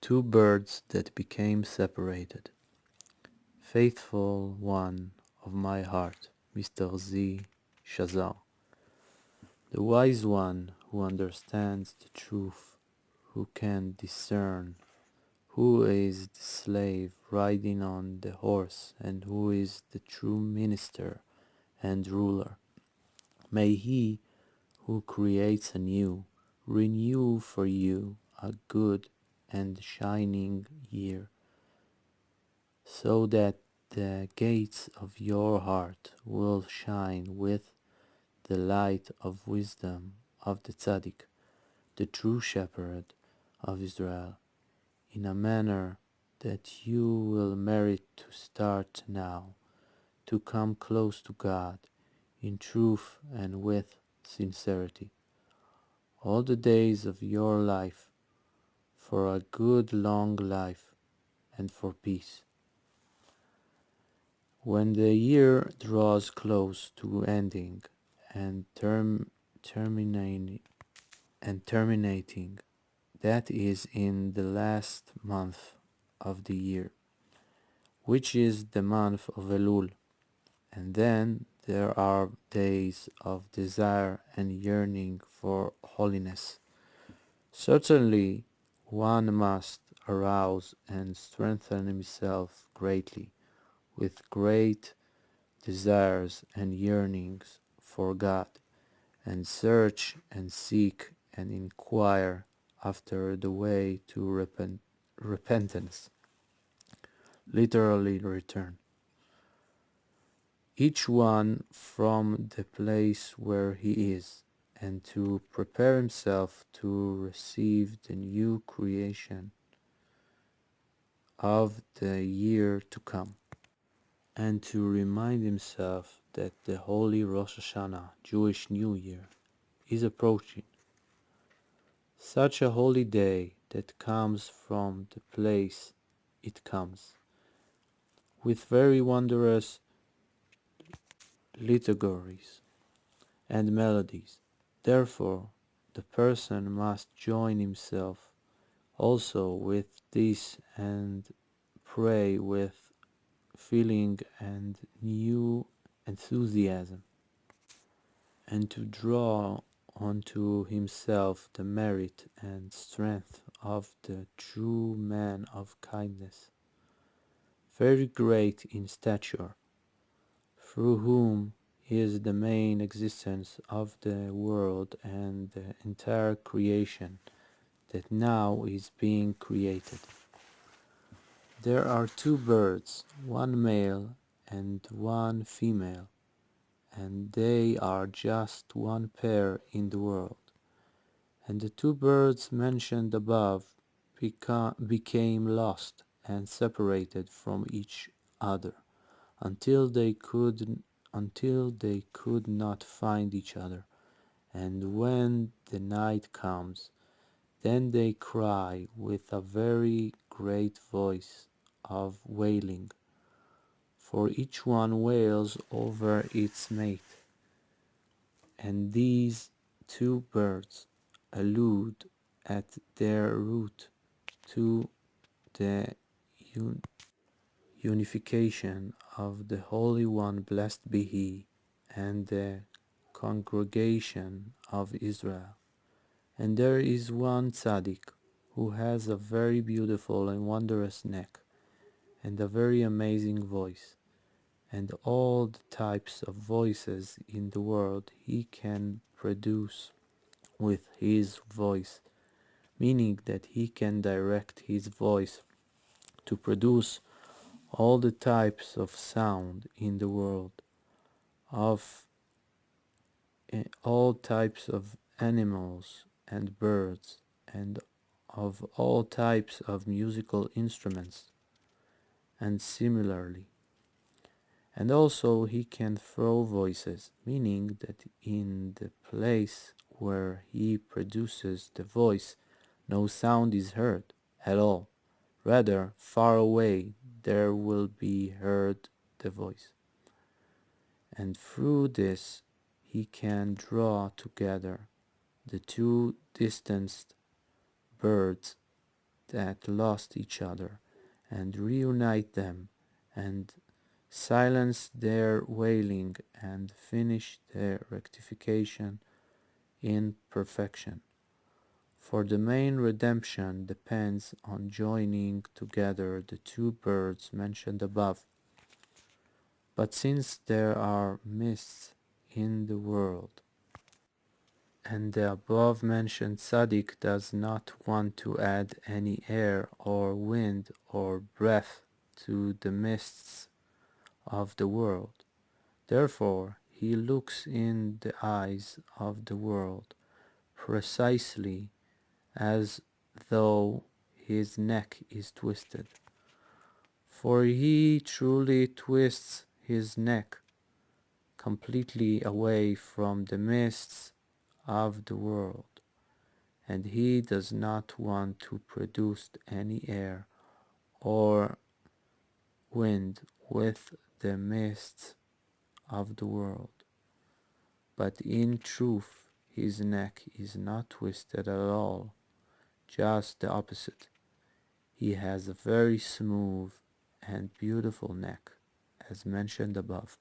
Two birds that became separated. Faithful one of my heart, Mr. Z. Shazar, the wise one who understands the truth, who can discern who is the slave riding on the horse and who is the true minister and ruler. May he who creates anew renew for you a good and shining year, so that the gates of your heart will shine with the light of wisdom of the Tzaddik, the true shepherd of Israel, in a manner that you will merit to start now, to come close to God in truth and with sincerity, all the days of your life, for a good long life and for peace. When the year draws close to ending and terminating, that is in the last month of the year, which is the month of Elul, and then there are days of desire and yearning for holiness. Certainly, one must arouse and strengthen himself greatly, with great desires and yearnings for God, and search and seek and inquire after the way to repentance, literally return. Each one from the place where he is, and to prepare himself to receive the new creation of the year to come, and to remind himself that the holy Rosh Hashanah, Jewish New Year, is approaching. Such a holy day that comes from the place it comes, with very wondrous liturgies and melodies. Therefore, the person must join himself also with this and pray with feeling and new enthusiasm, and to draw unto himself the merit and strength of the true man of kindness, very great in stature, through whom is the main existence of the world and the entire creation that now is being created. There are two birds, one male and one female, and they are just one pair in the world. And the two birds mentioned above became lost and separated from each other until they could not find each other. And when the night comes, then they cry with a very great voice of wailing, for each one wails over its mate. And these two birds allude at their root to the unification of the Holy One, blessed be He, and the congregation of Israel. And there is one tzaddik who has a very beautiful and wondrous neck, and a very amazing voice, and all the types of voices in the world he can produce with his voice, meaning that he can direct his voice to produce all the types of sound in the world, of all types of animals and birds, and of all types of musical instruments, and similarly. And also he can throw voices, meaning that in the place where he produces the voice, no sound is heard at all. Rather, far away there will be heard the voice. And through this he can draw together the two distanced birds that lost each other, and reunite them, and silence their wailing, and finish their rectification in perfection. For the main redemption depends on joining together the two birds mentioned above. But since there are mists in the world, and the above mentioned tzaddik does not want to add any air or wind or breath to the mists of the world, therefore he looks in the eyes of the world precisely as though his neck is twisted. For he truly twists his neck completely away from the mists of the world, and he does not want to produce any air or wind with the mists of the world. But in truth, his neck is not twisted at all, just the opposite. He has a very smooth and beautiful neck, as mentioned above.